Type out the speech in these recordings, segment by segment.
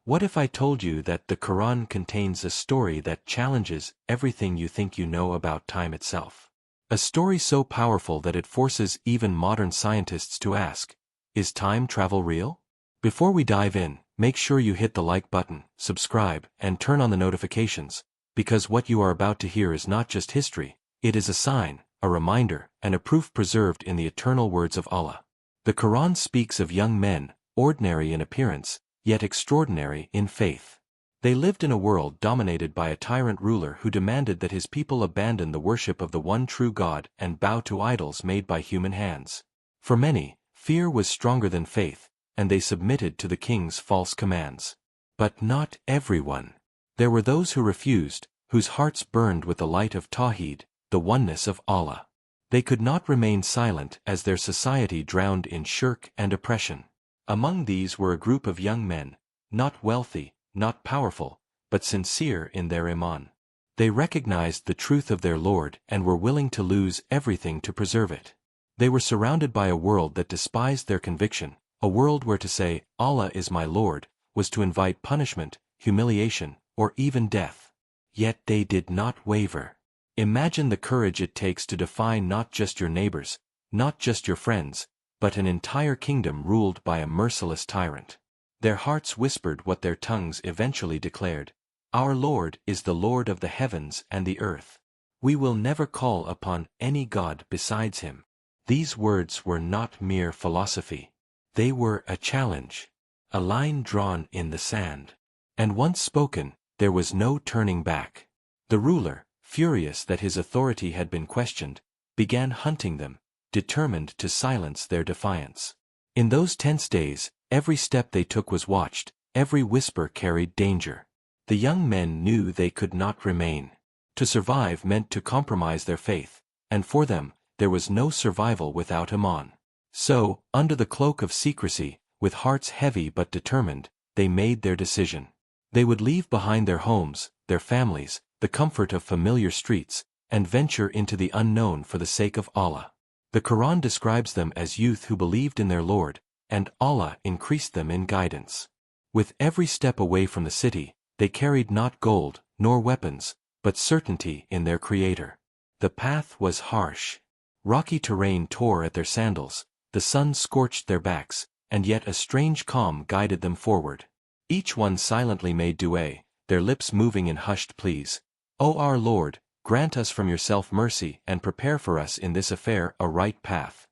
What if I told you that the Qur'an contains a story that challenges everything you think you know about time itself? A story so powerful that it forces even modern scientists to ask, is time travel real? Before we dive in, make sure you hit the like button, subscribe, and turn on the notifications, because what you are about to hear is not just history, it is a sign, a reminder, and a proof preserved in the eternal words of Allah. The Qur'an speaks of young men, ordinary in appearance, yet extraordinary in faith. They lived in a world dominated by a tyrant ruler who demanded that his people abandon the worship of the one true God and bow to idols made by human hands. For many, fear was stronger than faith, and they submitted to the king's false commands. But not everyone. There were those who refused, whose hearts burned with the light of Tawheed, the oneness of Allah. They could not remain silent as their society drowned in shirk and oppression. Among these were a group of young men, not wealthy, not powerful, but sincere in their iman. They recognized the truth of their Lord and were willing to lose everything to preserve it. They were surrounded by a world that despised their conviction, a world where to say, Allah is my Lord, was to invite punishment, humiliation, or even death. Yet they did not waver. Imagine the courage it takes to defy not just your neighbors, not just your friends, but an entire kingdom ruled by a merciless tyrant. Their hearts whispered what their tongues eventually declared. Our Lord is the Lord of the heavens and the earth. We will never call upon any God besides him. These words were not mere philosophy. They were a challenge, a line drawn in the sand. And once spoken, there was no turning back. The ruler, furious that his authority had been questioned, began hunting them, determined to silence their defiance. In those tense days, every step they took was watched, every whisper carried danger. The young men knew they could not remain. To survive meant to compromise their faith, and for them, there was no survival without Iman. So, under the cloak of secrecy, with hearts heavy but determined, they made their decision. They would leave behind their homes, their families, the comfort of familiar streets, and venture into the unknown for the sake of Allah. The Qur'an describes them as youth who believed in their Lord, and Allah increased them in guidance. With every step away from the city, they carried not gold, nor weapons, but certainty in their Creator. The path was harsh. Rocky terrain tore at their sandals, the sun scorched their backs, and yet a strange calm guided them forward. Each one silently made dua, their lips moving in hushed pleas. O our Lord, grant us from yourself mercy and prepare for us in this affair a right path.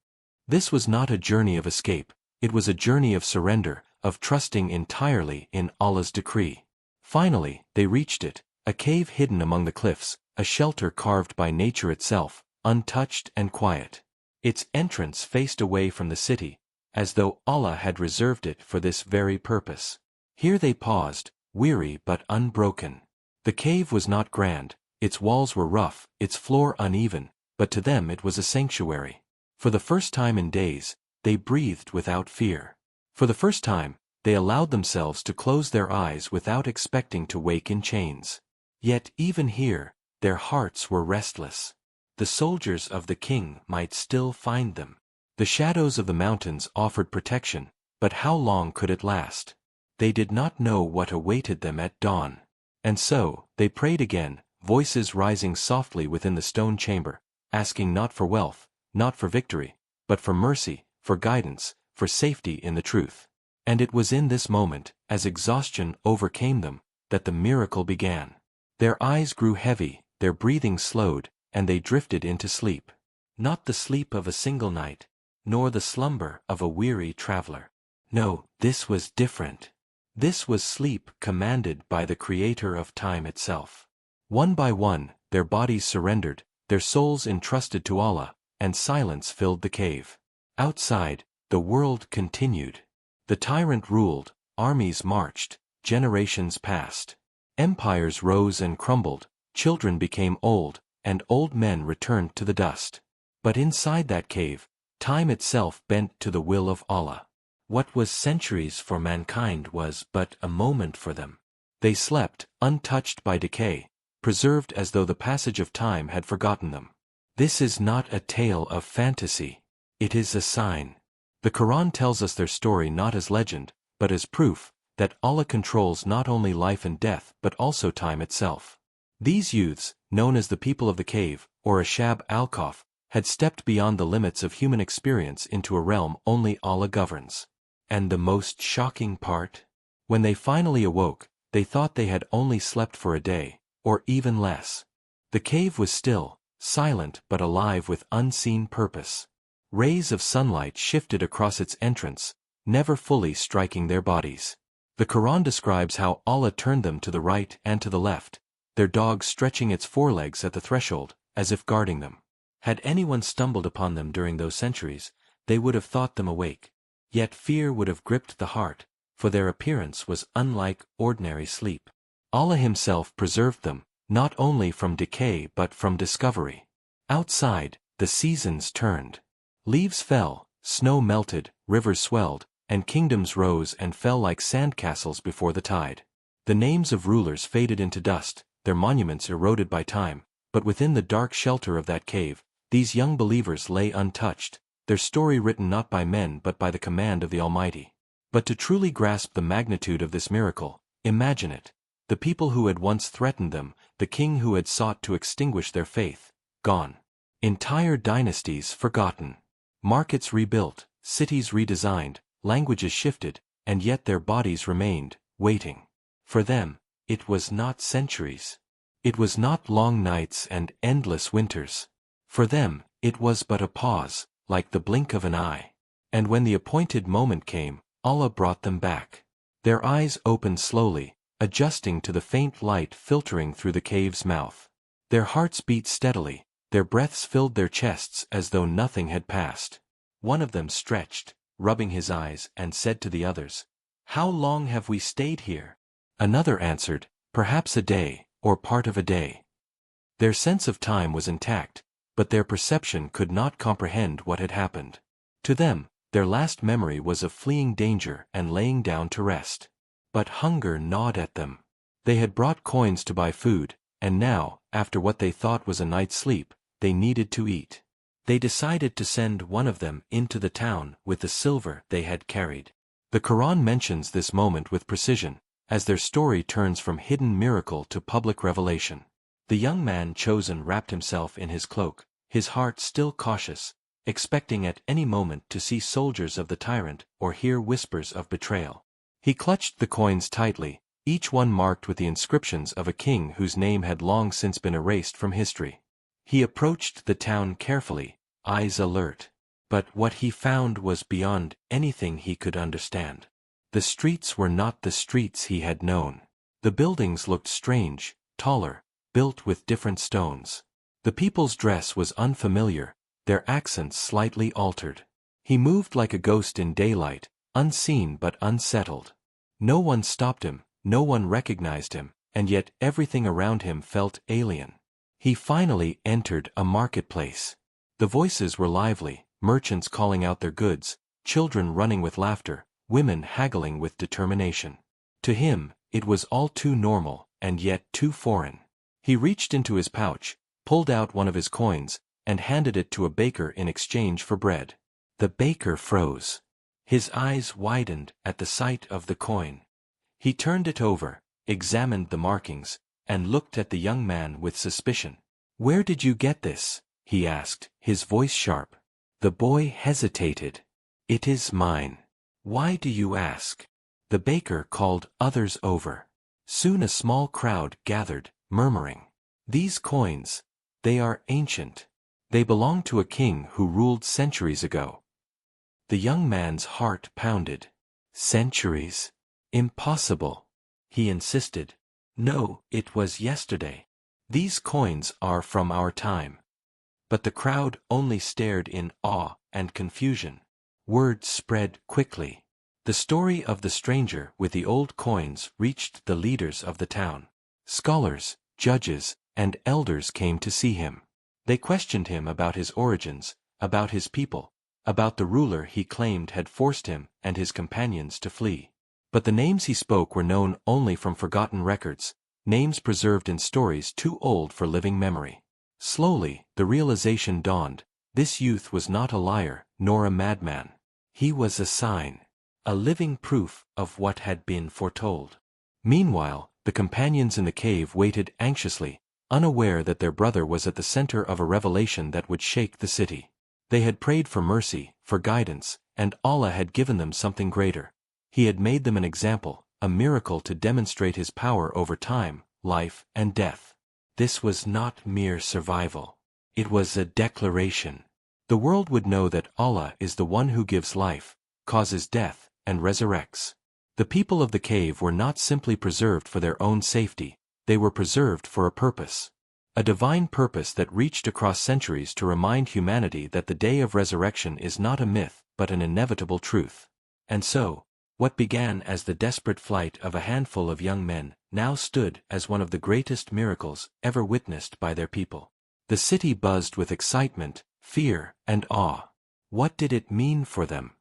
This was not a journey of escape, it was a journey of surrender, of trusting entirely in Allah's decree. Finally, they reached it, a cave hidden among the cliffs, a shelter carved by nature itself, untouched and quiet. Its entrance faced away from the city, as though Allah had reserved it for this very purpose. Here they paused, weary but unbroken. The cave was not grand, its walls were rough, its floor uneven, but to them it was a sanctuary. For the first time in days, they breathed without fear. For the first time, they allowed themselves to close their eyes without expecting to wake in chains. Yet even here, their hearts were restless. The soldiers of the king might still find them. The shadows of the mountains offered protection, but how long could it last? They did not know what awaited them at dawn. And so, they prayed again, voices rising softly within the stone chamber, asking not for wealth, not for victory, but for mercy, for guidance, for safety in the truth. And it was in this moment, as exhaustion overcame them, that the miracle began. Their eyes grew heavy, their breathing slowed, and they drifted into sleep. Not the sleep of a single night, nor the slumber of a weary traveler. No, this was different. This was sleep commanded by the Creator of time itself. One by one, their bodies surrendered, their souls entrusted to Allah, and silence filled the cave. Outside, the world continued. The tyrant ruled, armies marched, generations passed. Empires rose and crumbled, children became old, and old men returned to the dust. But inside that cave, time itself bent to the will of Allah. What was centuries for mankind was but a moment for them. They slept, untouched by decay, preserved as though the passage of time had forgotten them. This is not a tale of fantasy. It is a sign. The Qur'an tells us their story not as legend, but as proof, that Allah controls not only life and death but also time itself. These youths, known as the people of the cave, or Ashab al-Kahf, had stepped beyond the limits of human experience into a realm only Allah governs. And the most shocking part? When they finally awoke, they thought they had only slept for a day, or even less. The cave was still, silent but alive with unseen purpose. Rays of sunlight shifted across its entrance, never fully striking their bodies. The Qur'an describes how Allah turned them to the right and to the left, their dog stretching its forelegs at the threshold, as if guarding them. Had anyone stumbled upon them during those centuries, they would have thought them awake. Yet fear would have gripped the heart, for their appearance was unlike ordinary sleep. Allah Himself preserved them, not only from decay but from discovery. Outside, the seasons turned. Leaves fell, snow melted, rivers swelled, and kingdoms rose and fell like sandcastles before the tide. The names of rulers faded into dust, their monuments eroded by time, but within the dark shelter of that cave, these young believers lay untouched, their story written not by men but by the command of the Almighty. But to truly grasp the magnitude of this miracle, imagine it. The people who had once threatened them, the king who had sought to extinguish their faith, gone. Entire dynasties forgotten. Markets rebuilt, cities redesigned, languages shifted, and yet their bodies remained, waiting. For them, it was not centuries. It was not long nights and endless winters. For them, it was but a pause, like the blink of an eye. And when the appointed moment came, Allah brought them back. Their eyes opened slowly, adjusting to the faint light filtering through the cave's mouth. Their hearts beat steadily, their breaths filled their chests as though nothing had passed. One of them stretched, rubbing his eyes, and said to the others, "How long have we stayed here?" Another answered, "Perhaps a day, or part of a day." Their sense of time was intact, but their perception could not comprehend what had happened. To them, their last memory was of fleeing danger and laying down to rest. But hunger gnawed at them. They had brought coins to buy food, and now, after what they thought was a night's sleep, they needed to eat. They decided to send one of them into the town with the silver they had carried. The Qur'an mentions this moment with precision, as their story turns from hidden miracle to public revelation. The young man chosen wrapped himself in his cloak, his heart still cautious, expecting at any moment to see soldiers of the tyrant or hear whispers of betrayal. He clutched the coins tightly, each one marked with the inscriptions of a king whose name had long since been erased from history. He approached the town carefully, eyes alert. But what he found was beyond anything he could understand. The streets were not the streets he had known. The buildings looked strange, taller, built with different stones. The people's dress was unfamiliar, their accents slightly altered. He moved like a ghost in daylight, unseen but unsettled. No one stopped him, no one recognized him, and yet everything around him felt alien. He finally entered a marketplace. The voices were lively, merchants calling out their goods, children running with laughter, women haggling with determination. To him, it was all too normal, and yet too foreign. He reached into his pouch, pulled out one of his coins, and handed it to a baker in exchange for bread. The baker froze. His eyes widened at the sight of the coin. He turned it over, examined the markings, and looked at the young man with suspicion. "Where did you get this?" he asked, his voice sharp. The boy hesitated. "It is mine." "Why do you ask?" The baker called others over. Soon a small crowd gathered, murmuring, "These coins, they are ancient. They belong to a king who ruled centuries ago." The young man's heart pounded. "Centuries? Impossible," he insisted. "No, it was yesterday. These coins are from our time." But the crowd only stared in awe and confusion. Word spread quickly. The story of the stranger with the old coins reached the leaders of the town. Scholars, judges, and elders came to see him. They questioned him about his origins, about his people, about the ruler he claimed had forced him and his companions to flee. But the names he spoke were known only from forgotten records, names preserved in stories too old for living memory. Slowly, the realization dawned: this youth was not a liar, nor a madman. He was a sign. a living proof of what had been foretold. Meanwhile, the companions in the cave waited anxiously, unaware that their brother was at the center of a revelation that would shake the city. They had prayed for mercy, for guidance, and Allah had given them something greater. He had made them an example, a miracle to demonstrate His power over time, life, and death. This was not mere survival. It was a declaration. The world would know that Allah is the one who gives life, causes death, and resurrects. The people of the cave were not simply preserved for their own safety, they were preserved for a purpose. A divine purpose that reached across centuries to remind humanity that the day of resurrection is not a myth, but an inevitable truth. And so, what began as the desperate flight of a handful of young men, now stood as one of the greatest miracles ever witnessed by their people. The city buzzed with excitement, fear, and awe. What did it mean for them?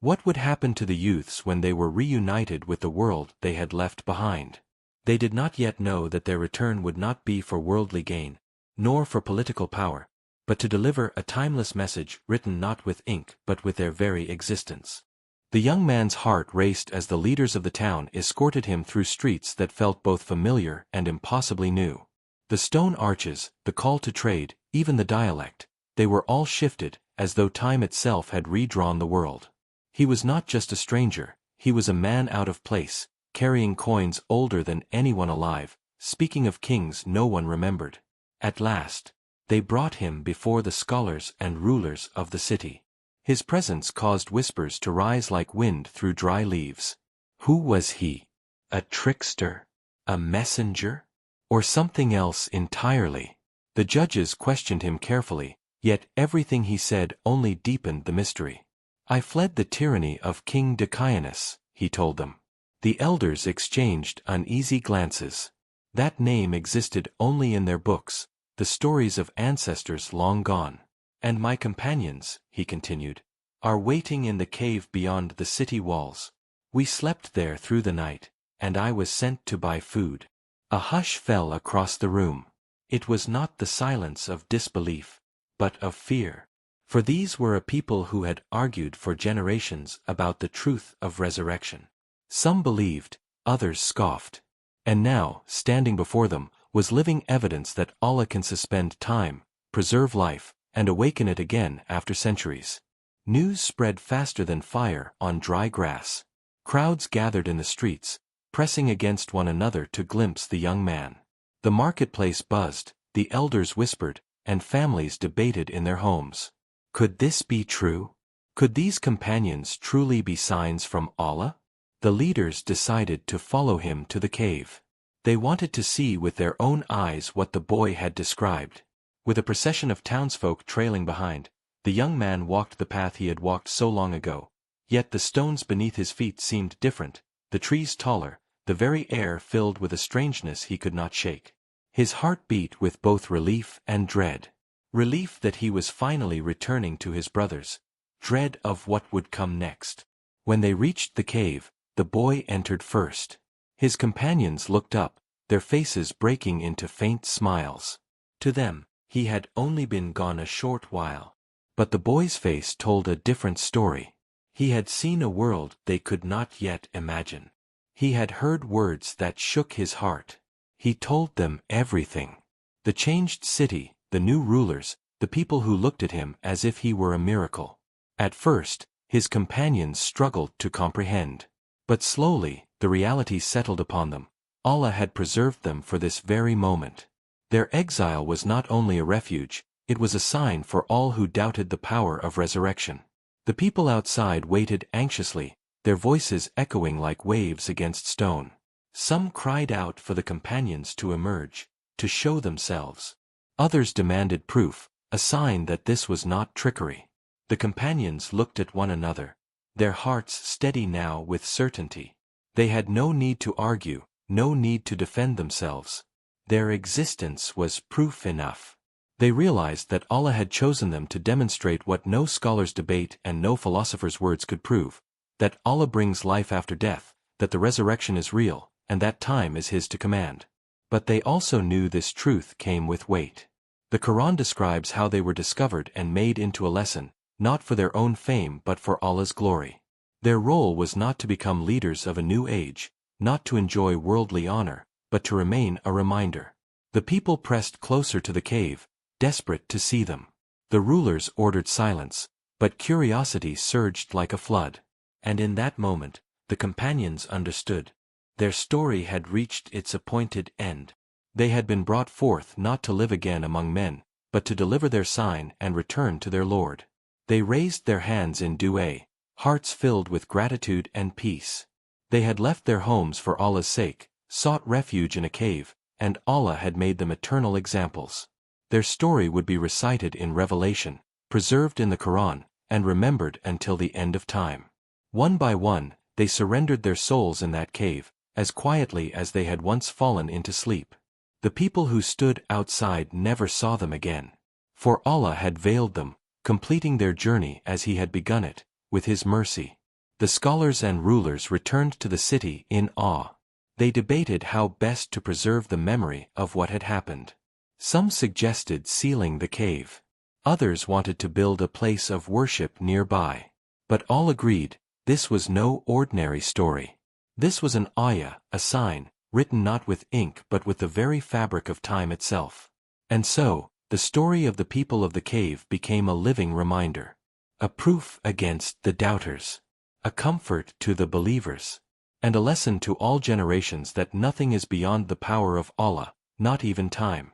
What would happen to the youths when they were reunited with the world they had left behind? They did not yet know that their return would not be for worldly gain, nor for political power, but to deliver a timeless message written not with ink but with their very existence. The young man's heart raced as the leaders of the town escorted him through streets that felt both familiar and impossibly new. The stone arches, the call to trade, even the dialect, they were all shifted, as though time itself had redrawn the world. He was not just a stranger, he was a man out of place, carrying coins older than anyone alive, speaking of kings no one remembered. At last, they brought him before the scholars and rulers of the city. His presence caused whispers to rise like wind through dry leaves. Who was he? A trickster? A messenger? Or something else entirely? The judges questioned him carefully, yet everything he said only deepened the mystery. I fled the tyranny of King Dicyanus, he told them. The elders exchanged uneasy glances. That name existed only in their books, the stories of ancestors long gone. And my companions, he continued, are waiting in the cave beyond the city walls. We slept there through the night, and I was sent to buy food. A hush fell across the room. It was not the silence of disbelief, but of fear. For these were a people who had argued for generations about the truth of resurrection. Some believed, others scoffed. And now, standing before them, was living evidence that Allah can suspend time, preserve life, and awaken it again after centuries. News spread faster than fire on dry grass. Crowds gathered in the streets, pressing against one another to glimpse the young man. The marketplace buzzed, the elders whispered, and families debated in their homes. Could this be true? Could these companions truly be signs from Allah? The leaders decided to follow him to the cave. They wanted to see with their own eyes what the boy had described. With a procession of townsfolk trailing behind, the young man walked the path he had walked so long ago. Yet the stones beneath his feet seemed different, the trees taller, the very air filled with a strangeness he could not shake. His heart beat with both relief and dread. Relief that he was finally returning to his brothers, dread of what would come next. When they reached the cave, the boy entered first. His companions looked up, their faces breaking into faint smiles. To them, he had only been gone a short while. But the boy's face told a different story. He had seen a world they could not yet imagine. He had heard words that shook his heart. He told them everything. The changed city, the new rulers, the people who looked at him as if he were a miracle. At first, his companions struggled to comprehend. But slowly, the reality settled upon them. Allah had preserved them for this very moment. Their exile was not only a refuge, it was a sign for all who doubted the power of resurrection. The people outside waited anxiously, their voices echoing like waves against stone. Some cried out for the companions to emerge, to show themselves. Others demanded proof, a sign that this was not trickery. The companions looked at one another, their hearts steady now with certainty. They had no need to argue, no need to defend themselves. Their existence was proof enough. They realized that Allah had chosen them to demonstrate what no scholar's debate and no philosopher's words could prove, that Allah brings life after death, that the resurrection is real, and that time is His to command. But they also knew this truth came with weight. The Qur'an describes how they were discovered and made into a lesson, not for their own fame but for Allah's glory. Their role was not to become leaders of a new age, not to enjoy worldly honor, but to remain a reminder. The people pressed closer to the cave, desperate to see them. The rulers ordered silence, but curiosity surged like a flood. And in that moment, the companions understood. Their story had reached its appointed end. They had been brought forth not to live again among men, but to deliver their sign and return to their Lord. They raised their hands in dua, hearts filled with gratitude and peace. They had left their homes for Allah's sake, sought refuge in a cave, and Allah had made them eternal examples. Their story would be recited in Revelation, preserved in the Qur'an, and remembered until the end of time. One by one, they surrendered their souls in that cave, as quietly as they had once fallen into sleep. The people who stood outside never saw them again. For Allah had veiled them, completing their journey as He had begun it, with His mercy. The scholars and rulers returned to the city in awe. They debated how best to preserve the memory of what had happened. Some suggested sealing the cave. Others wanted to build a place of worship nearby. But all agreed, this was no ordinary story. This was an ayah, a sign, written not with ink but with the very fabric of time itself. And so, the story of the people of the cave became a living reminder. A proof against the doubters. A comfort to the believers. And a lesson to all generations that nothing is beyond the power of Allah, not even time.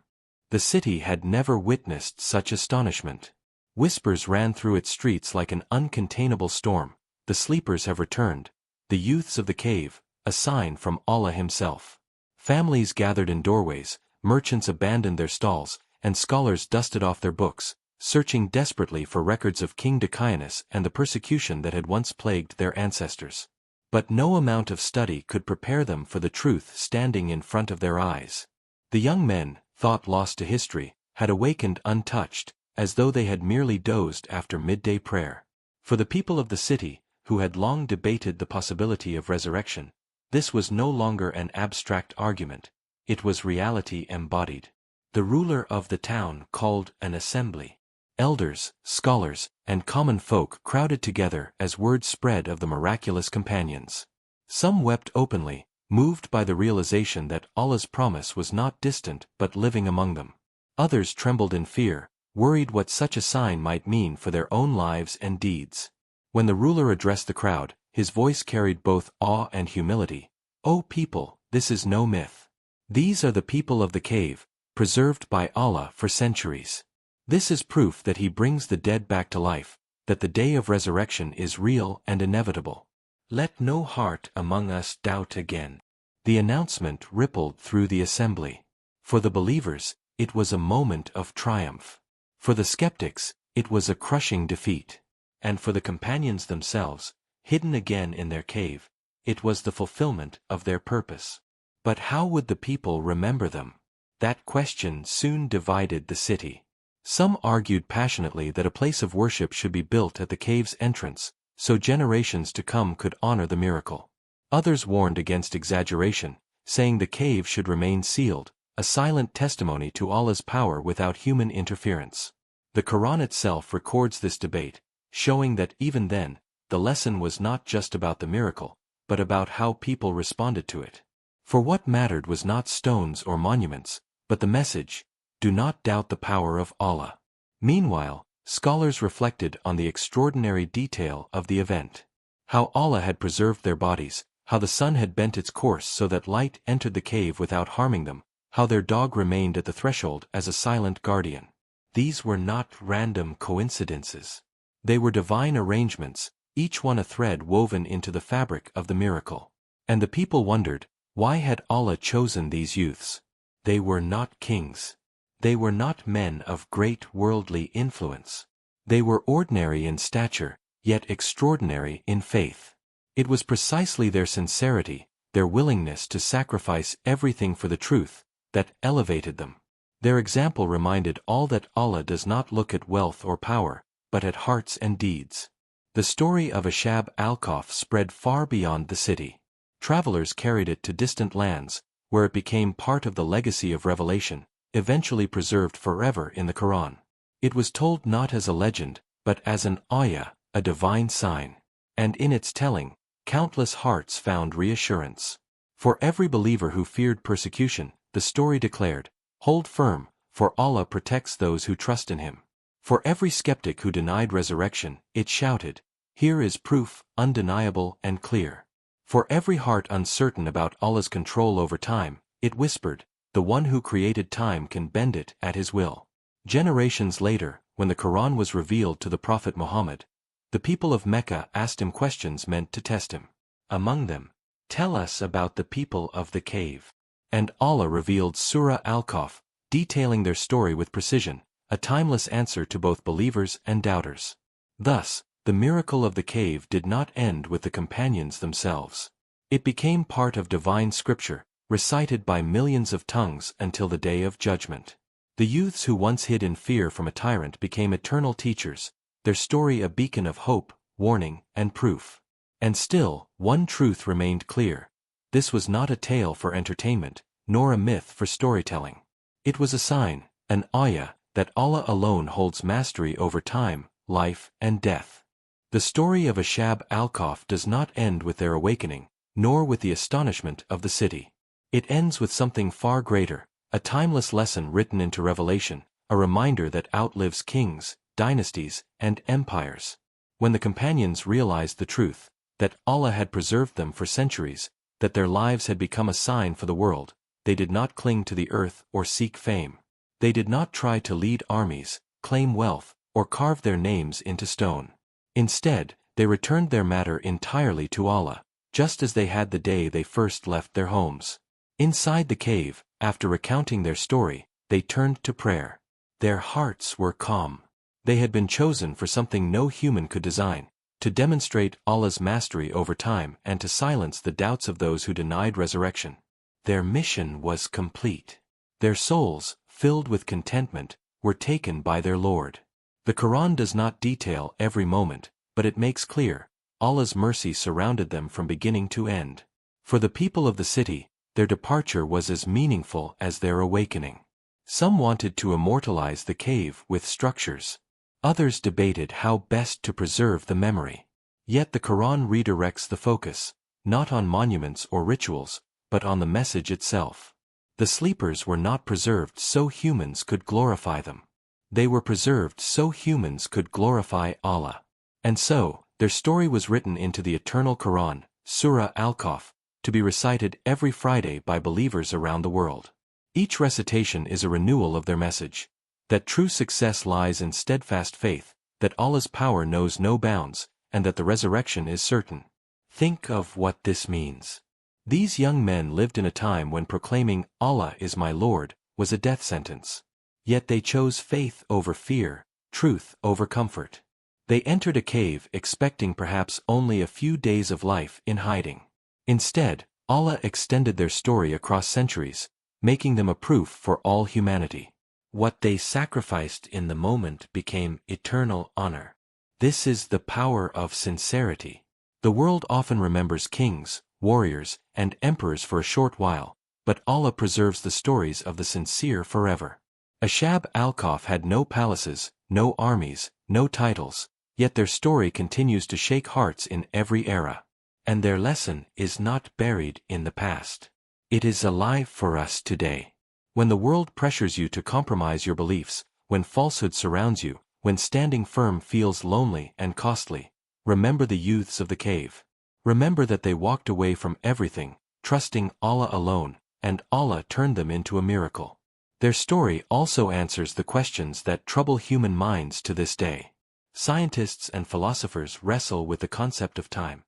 The city had never witnessed such astonishment. Whispers ran through its streets like an uncontainable storm. The sleepers have returned, the youths of the cave, a sign from Allah Himself. Families gathered in doorways, merchants abandoned their stalls, and scholars dusted off their books, searching desperately for records of King Dicaianus and the persecution that had once plagued their ancestors. But no amount of study could prepare them for the truth standing in front of their eyes. The young men, thought lost to history, had awakened untouched, as though they had merely dozed after midday prayer. For the people of the city, who had long debated the possibility of resurrection, this was no longer an abstract argument, it was reality embodied. The ruler of the town called an assembly. Elders, scholars, and common folk crowded together as word spread of the miraculous companions. Some wept openly, moved by the realization that Allah's promise was not distant but living among them. Others trembled in fear, worried what such a sign might mean for their own lives and deeds. When the ruler addressed the crowd, his voice carried both awe and humility. "O people, this is no myth. These are the people of the cave, preserved by Allah for centuries. This is proof that He brings the dead back to life, that the day of resurrection is real and inevitable. Let no heart among us doubt again." The announcement rippled through the assembly. For the believers, it was a moment of triumph. For the skeptics, it was a crushing defeat. And for the companions themselves, hidden again in their cave, it was the fulfillment of their purpose. But how would the people remember them? That question soon divided the city. Some argued passionately that a place of worship should be built at the cave's entrance, so generations to come could honor the miracle. Others warned against exaggeration, saying the cave should remain sealed, a silent testimony to Allah's power without human interference. The Qur'an itself records this debate, showing that even then, the lesson was not just about the miracle, but about how people responded to it. For what mattered was not stones or monuments, but the message, "Do not doubt the power of Allah." Meanwhile, scholars reflected on the extraordinary detail of the event. How Allah had preserved their bodies, how the sun had bent its course so that light entered the cave without harming them, how their dog remained at the threshold as a silent guardian. These were not random coincidences. They were divine arrangements, each one a thread woven into the fabric of the miracle. And the people wondered, why had Allah chosen these youths? They were not kings. They were not men of great worldly influence. They were ordinary in stature, yet extraordinary in faith. It was precisely their sincerity, their willingness to sacrifice everything for the truth, that elevated them. Their example reminded all that Allah does not look at wealth or power, but at hearts and deeds. The story of Ashab al-Kahf spread far beyond the city. Travelers carried it to distant lands, where it became part of the legacy of revelation, eventually preserved forever in the Qur'an. It was told not as a legend, but as an ayah, a divine sign. and in its telling, countless hearts found reassurance. For every believer who feared persecution, the story declared, "Hold firm, for Allah protects those who trust in Him." For every skeptic who denied resurrection, it shouted, "Here is proof, undeniable and clear." For every heart uncertain about Allah's control over time, it whispered, "The one who created time can bend it at His will." Generations later, when the Qur'an was revealed to the Prophet Muhammad, the people of Mecca asked him questions meant to test him. Among them, "Tell us about the people of the cave." And Allah revealed Surah al-Kahf, detailing their story with precision, a timeless answer to both believers and doubters. Thus, the miracle of the cave did not end with the companions themselves. It became part of divine scripture, recited by millions of tongues until the day of judgment. The youths who once hid in fear from a tyrant became eternal teachers, their story a beacon of hope, warning, and proof. And still, one truth remained clear. This was not a tale for entertainment, nor a myth for storytelling. It was a sign, an ayah, that Allah alone holds mastery over time, life, and death. The story of Ashab al-Kahf does not end with their awakening, nor with the astonishment of the city. It ends with something far greater, a timeless lesson written into Revelation, a reminder that outlives kings, dynasties, and empires. When the companions realized the truth, that Allah had preserved them for centuries, that their lives had become a sign for the world, they did not cling to the earth or seek fame. They did not try to lead armies, claim wealth, or carve their names into stone. Instead, they returned their matter entirely to Allah, just as they had the day they first left their homes. Inside the cave, after recounting their story, they turned to prayer. Their hearts were calm. They had been chosen for something no human could design, to demonstrate Allah's mastery over time and to silence the doubts of those who denied resurrection. Their mission was complete. Their souls, filled with contentment, were taken by their Lord. The Qur'an does not detail every moment, but it makes clear, Allah's mercy surrounded them from beginning to end. For the people of the city, their departure was as meaningful as their awakening. Some wanted to immortalize the cave with structures. Others debated how best to preserve the memory. Yet the Qur'an redirects the focus, not on monuments or rituals, but on the message itself. The sleepers were not preserved so humans could glorify them. They were preserved so humans could glorify Allah. And so, their story was written into the eternal Qur'an, Surah al-Kahf, to be recited every Friday by believers around the world. Each recitation is a renewal of their message, that true success lies in steadfast faith, that Allah's power knows no bounds, and that the resurrection is certain. Think of what this means. These young men lived in a time when proclaiming, "Allah is my Lord," was a death sentence. Yet they chose faith over fear, truth over comfort. They entered a cave expecting perhaps only a few days of life in hiding. Instead, Allah extended their story across centuries, making them a proof for all humanity. What they sacrificed in the moment became eternal honor. This is the power of sincerity. The world often remembers kings, warriors, and emperors for a short while, but Allah preserves the stories of the sincere forever. Ashab al-Kahf had no palaces, no armies, no titles, yet their story continues to shake hearts in every era. And their lesson is not buried in the past. It is alive for us today. When the world pressures you to compromise your beliefs, when falsehood surrounds you, when standing firm feels lonely and costly, remember the youths of the cave. Remember that they walked away from everything, trusting Allah alone, and Allah turned them into a miracle. Their story also answers the questions that trouble human minds to this day. Scientists and philosophers wrestle with the concept of time.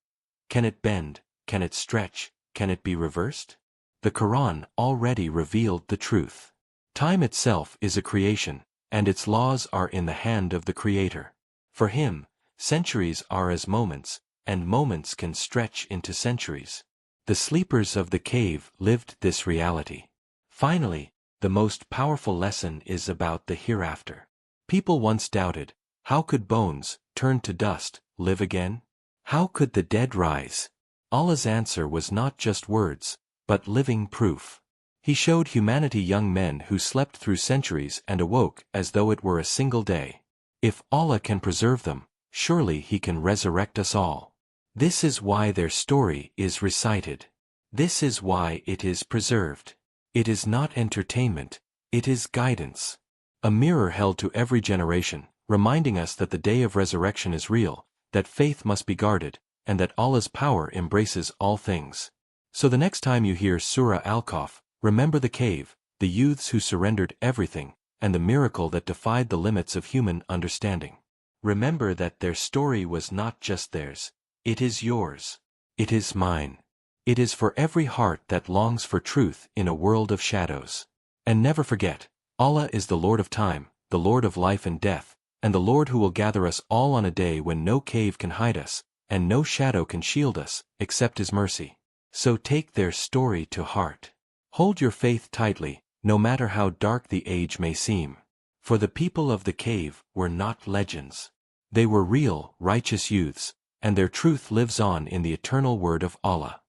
Can it bend? Can it stretch? Can it be reversed? The Qur'an already revealed the truth. Time itself is a creation, and its laws are in the hand of the Creator. For Him, centuries are as moments, and moments can stretch into centuries. The sleepers of the cave lived this reality. Finally, the most powerful lesson is about the hereafter. People once doubted, how could bones, turned to dust, live again? How could the dead rise? Allah's answer was not just words, but living proof. He showed humanity young men who slept through centuries and awoke as though it were a single day. If Allah can preserve them, surely He can resurrect us all. This is why their story is recited. This is why it is preserved. It is not entertainment, it is guidance. A mirror held to every generation, reminding us that the day of resurrection is real, that faith must be guarded, and that Allah's power embraces all things. So the next time you hear Surah Al-Kahf, remember the cave, the youths who surrendered everything, and the miracle that defied the limits of human understanding. Remember that their story was not just theirs. It is yours. It is mine. It is for every heart that longs for truth in a world of shadows. And never forget, Allah is the Lord of time, the Lord of life and death, and the Lord who will gather us all on a day when no cave can hide us, and no shadow can shield us, except His mercy. So take their story to heart. Hold your faith tightly, no matter how dark the age may seem. For the people of the cave were not legends. They were real, righteous youths, and their truth lives on in the eternal word of Allah.